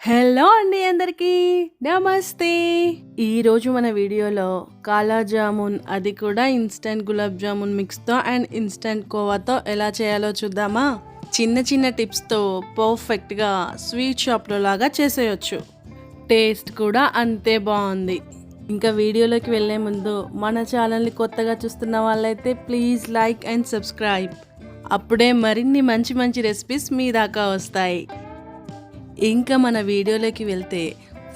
Hello అండి అందరికీ నమస్తే. ఈరోజు మన వీడియోలో కాలాజామున్, అది కూడా ఇన్స్టెంట్ గులాబ్ జామున్ మిక్స్తో అండ్ ఇన్స్టెంట్ కోవాతో ఎలా చేయాలో చూద్దామా. చిన్న చిన్న టిప్స్తో పర్ఫెక్ట్గా స్వీట్ షాప్లో లాగా చేసేయచ్చు. టేస్ట్ కూడా అంతే బాగుంది. ఇంకా వీడియోలోకి వెళ్ళే ముందు మన ఛానల్ని కొత్తగా చూస్తున్న వాళ్ళైతే ప్లీజ్ లైక్ అండ్ సబ్స్క్రైబ్. అప్పుడే మరిన్ని మంచి మంచి రెసిపీస్ మీ దాకా వస్తాయి. ఇంకా మన వీడియోలోకి వెళ్తే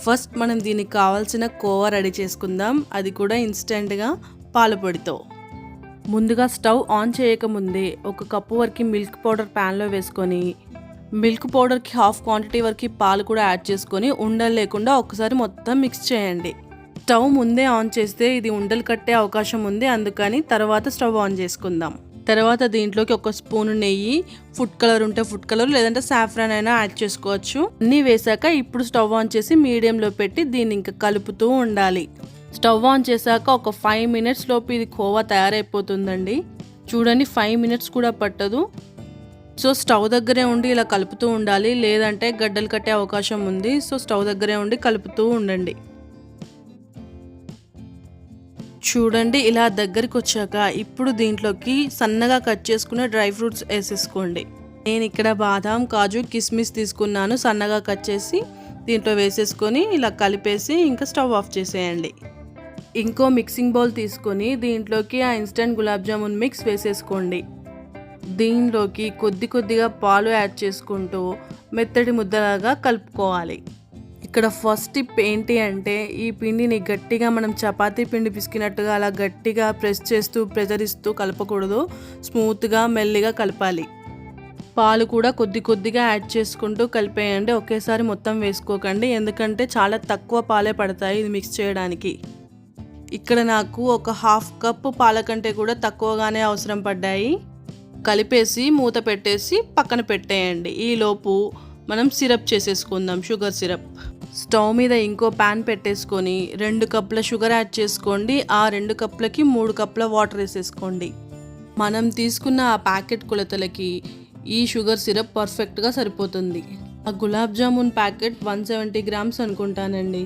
ఫస్ట్ మనం దీనికి కావాల్సిన కోవా రెడీ చేసుకుందాం. అది కూడా ఇన్స్టెంట్గా పాలపొడితో. ముందుగా స్టవ్ ఆన్ చేయకముందే ఒక కప్పు వరకు మిల్క్ పౌడర్ ప్యాన్లో వేసుకొని మిల్క్ పౌడర్కి హాఫ్ క్వాంటిటీ వరకు పాలు కూడా యాడ్ చేసుకొని ఉండలు లేకుండా ఒకసారి మొత్తం మిక్స్ చేయండి. స్టవ్ ముందే ఆన్ చేస్తే ఇది ఉండలు కట్టే అవకాశం ఉంది, అందుకని తర్వాత స్టవ్ ఆన్ చేసుకుందాం. తర్వాత దీంట్లోకి ఒక స్పూన్ నెయ్యి, ఫుడ్ కలర్ ఉంటే ఫుడ్ కలర్ లేదంటే సాఫ్రాన్ అయినా యాడ్ చేసుకోవచ్చు. అన్నీ వేసాక ఇప్పుడు స్టవ్ ఆన్ చేసి మీడియంలో పెట్టి దీన్ని ఇంకా కలుపుతూ ఉండాలి. స్టవ్ ఆన్ చేశాక ఒక 5 minutes లోపు ఇది కోవా తయారైపోతుందండి. చూడండి 5 minutes కూడా పట్టదు. సో స్టవ్ దగ్గరే ఉండి ఇలా కలుపుతూ ఉండాలి, లేదంటే గడ్డలు కట్టే అవకాశం ఉంది. సో స్టవ్ దగ్గరే ఉండి కలుపుతూ ఉండండి. చూడండి ఇలా దగ్గరికి వచ్చాక ఇప్పుడు దీంట్లోకి సన్నగా కట్ చేసుకున్న డ్రై ఫ్రూట్స్ వేసేసుకోండి. నేను ఇక్కడ బాదాం, కాజు, కిస్మిస్ తీసుకున్నాను. సన్నగా కట్ చేసి దీంట్లో వేసేసుకొని ఇలా కలిపేసి ఇంకా స్టవ్ ఆఫ్ చేసేయండి. ఇంకో మిక్సింగ్ బౌల్ తీసుకొని దీంట్లోకి ఆ ఇన్స్టెంట్ గులాబ్ జామున్ మిక్స్ వేసేసుకోండి. దీంట్లోకి కొద్ది కొద్దిగా పాలు యాడ్ చేసుకుంటూ మెత్తటి ముద్దలాగా కలుపుకోవాలి. ఇక్కడ ఫస్ట్ టిప్ ఏంటి అంటే, ఈ పిండిని గట్టిగా మనం చపాతీ పిండి పిసికినట్టుగా అలా గట్టిగా ప్రెస్ చేస్తూ ప్రెజర్ ఇస్తూ కలపకూడదు. స్మూత్గా మెల్లిగా కలపాలి. పాలు కూడా కొద్ది కొద్దిగా యాడ్ చేసుకుంటూ కలిపేయండి. ఒకేసారి మొత్తం వేసుకోకండి, ఎందుకంటే చాలా తక్కువ పాలే పడతాయి ఇది మిక్స్ చేయడానికి. ఇక్కడ నాకు ఒక హాఫ్ కప్పు పాల కంటే కూడా తక్కువగానే అవసరం పడ్డాయి. కలిపేసి మూత పెట్టేసి పక్కన పెట్టేయండి. ఈలోపు మనం సిరప్ చేసేసుకుందాం, షుగర్ సిరప్. స్టవ్ మీద ఇంకో ప్యాన్ పెట్టేసుకొని 2 కప్పుల షుగర్ యాడ్ చేసుకోండి. ఆ 2 కప్పులకి 3 కప్పుల వాటర్ వేసేసుకోండి. మనం తీసుకున్న ఆ ప్యాకెట్ కొలతలకి ఈ షుగర్ సిరప్ పర్ఫెక్ట్గా సరిపోతుంది. ఆ గులాబ్ జామున్ ప్యాకెట్ 170 grams అనుకుంటానండి.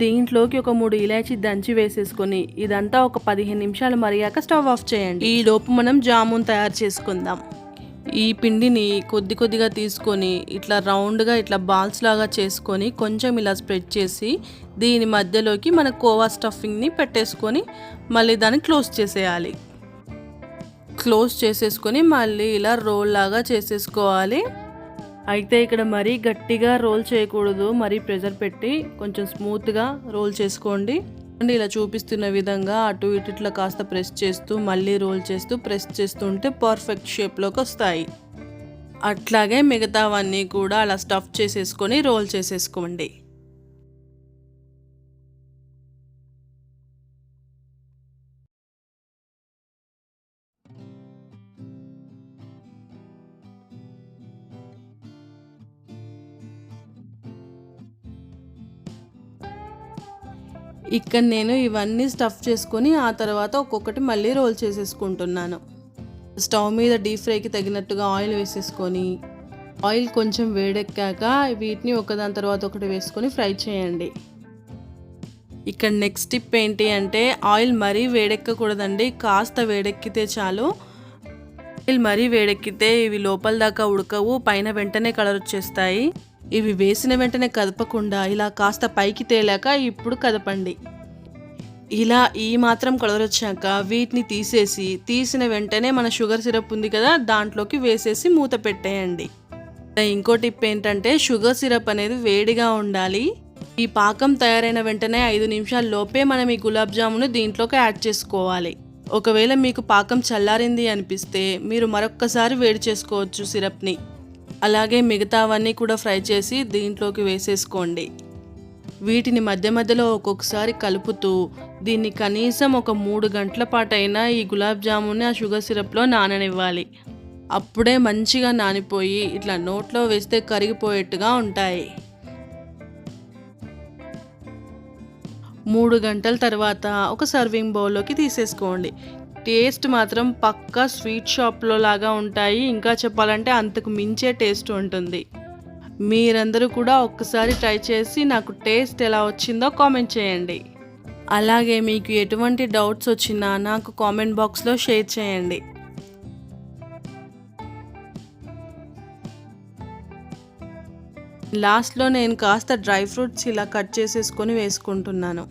దీంట్లోకి ఒక 3 ఇలాచీ దంచి వేసేసుకొని ఇదంతా ఒక 15 నిమిషాలు మరిగాక స్టవ్ ఆఫ్ చేయండి. ఈ లోపు మనం జామున్ తయారు చేసుకుందాం. ఈ పిండిని కొద్ది కొద్దిగా తీసుకొని ఇట్లా రౌండ్గా ఇట్లా బాల్స్ లాగా చేసుకొని కొంచెం ఇలా స్ప్రెడ్ చేసి దీని మధ్యలోకి మన కోవా స్టఫింగ్ని పెట్టేసుకొని మళ్ళీ దాన్ని క్లోజ్ చేసేయాలి. క్లోజ్ చేసేసుకొని మళ్ళీ ఇలా రోల్ లాగా చేసేసుకోవాలి. అయితే ఇక్కడ మరీ గట్టిగా రోల్ చేయకూడదు, మరీ ప్రెజర్ పెట్టి కొంచెం స్మూత్గా రోల్ చేసుకోండి. అండ్ ఇలా చూపిస్తున్న విధంగా అటు ఇటు ఇట్లా కాస్త ప్రెస్ చేస్తూ మళ్ళీ రోల్ చేస్తూ ప్రెస్ చేస్తుంటే పర్ఫెక్ట్ షేప్లోకి వస్తాయి. అట్లాగే మిగతావన్నీ కూడా అలా స్టఫ్ చేసేసుకొని రోల్ చేసేసుకోండి. ఇక్కడ నేను ఇవన్నీ స్టఫ్ చేసుకొని ఆ తర్వాత ఒక్కొక్కటి మళ్ళీ రోల్ చేసేసుకుంటున్నాను. స్టవ్ మీద డీప్ ఫ్రైకి తగినట్టుగా ఆయిల్ వేసేసుకొని ఆయిల్ కొంచెం వేడెక్కాక వీటిని ఒకదాని తర్వాత ఒకటి వేసుకొని ఫ్రై చేయండి. ఇక్కడ నెక్స్ట్ టిప్ ఏంటి అంటే, ఆయిల్ మరీ వేడెక్కకూడదండి, కాస్త వేడెక్కితే చాలు. ఆయిల్ మరీ వేడెక్కితే ఇవి లోపల దాకా ఉడకవు, పైన వెంటనే కలర్ వచ్చేస్తాయి. ఇవి వేసిన వెంటనే కదపకుండా ఇలా కాస్త పైకి తేలాక ఇప్పుడు కదపండి. ఇలా ఈ మాత్రం కలర్ వచ్చాక వీటిని తీసిన వెంటనే మన షుగర్ సిరప్ ఉంది కదా దాంట్లోకి వేసేసి మూత పెట్టేయండి. ఇంకో టిప్ ఏంటంటే, షుగర్ సిరప్ అనేది వేడిగా ఉండాలి. ఈ పాకం తయారైన వెంటనే 5 నిమిషాల లోపే మనం ఈ గులాబ్ జామును దీంట్లోకి యాడ్ చేసుకోవాలి. ఒకవేళ మీకు పాకం చల్లారింది అనిపిస్తే మీరు మరొక్కసారి వేడి చేసుకోవచ్చు సిరప్ని. అలాగే మిగతావన్నీ కూడా ఫ్రై చేసి దీంట్లోకి వేసేసుకోండి. వీటిని మధ్య మధ్యలో ఒక్కొక్కసారి కలుపుతూ దీన్ని కనీసం ఒక 3 గంటల పాటైనా ఈ గులాబ్ జామున్ని ఆ షుగర్ సిరప్లో నాననివ్వాలి. అప్పుడే మంచిగా నానిపోయి ఇట్లా నోట్లో వేస్తే కరిగిపోయేట్టుగా ఉంటాయి. 3 గంటల తర్వాత ఒక సర్వింగ్ బౌల్లోకి తీసేసుకోండి. టేస్ట్ మాత్రం పక్కా స్వీట్ షాప్లో లాగా ఉంటాయి. ఇంకా చెప్పాలంటే అంతకు మించే టేస్ట్ ఉంటుంది. మీరందరూ కూడా ఒక్కసారి ట్రై చేసి నాకు టేస్ట్ ఎలా వచ్చిందో కామెంట్ చేయండి. అలాగే మీకు ఎటువంటి డౌట్స్ వచ్చినా నాకు కామెంట్ బాక్స్లో షేర్ చేయండి. లాస్ట్లో నేను కాస్త డ్రై ఫ్రూట్స్ ఇలా కట్ చేసేసుకొని వేసుకుంటున్నాను.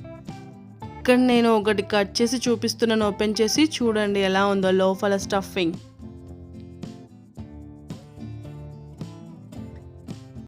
ఇక్కడ నేను ఒకటి కట్ చేసి చూపిస్తున్నాను, ఓపెన్ చేసి చూడండి ఎలా ఉందో లోపల స్టఫింగ్.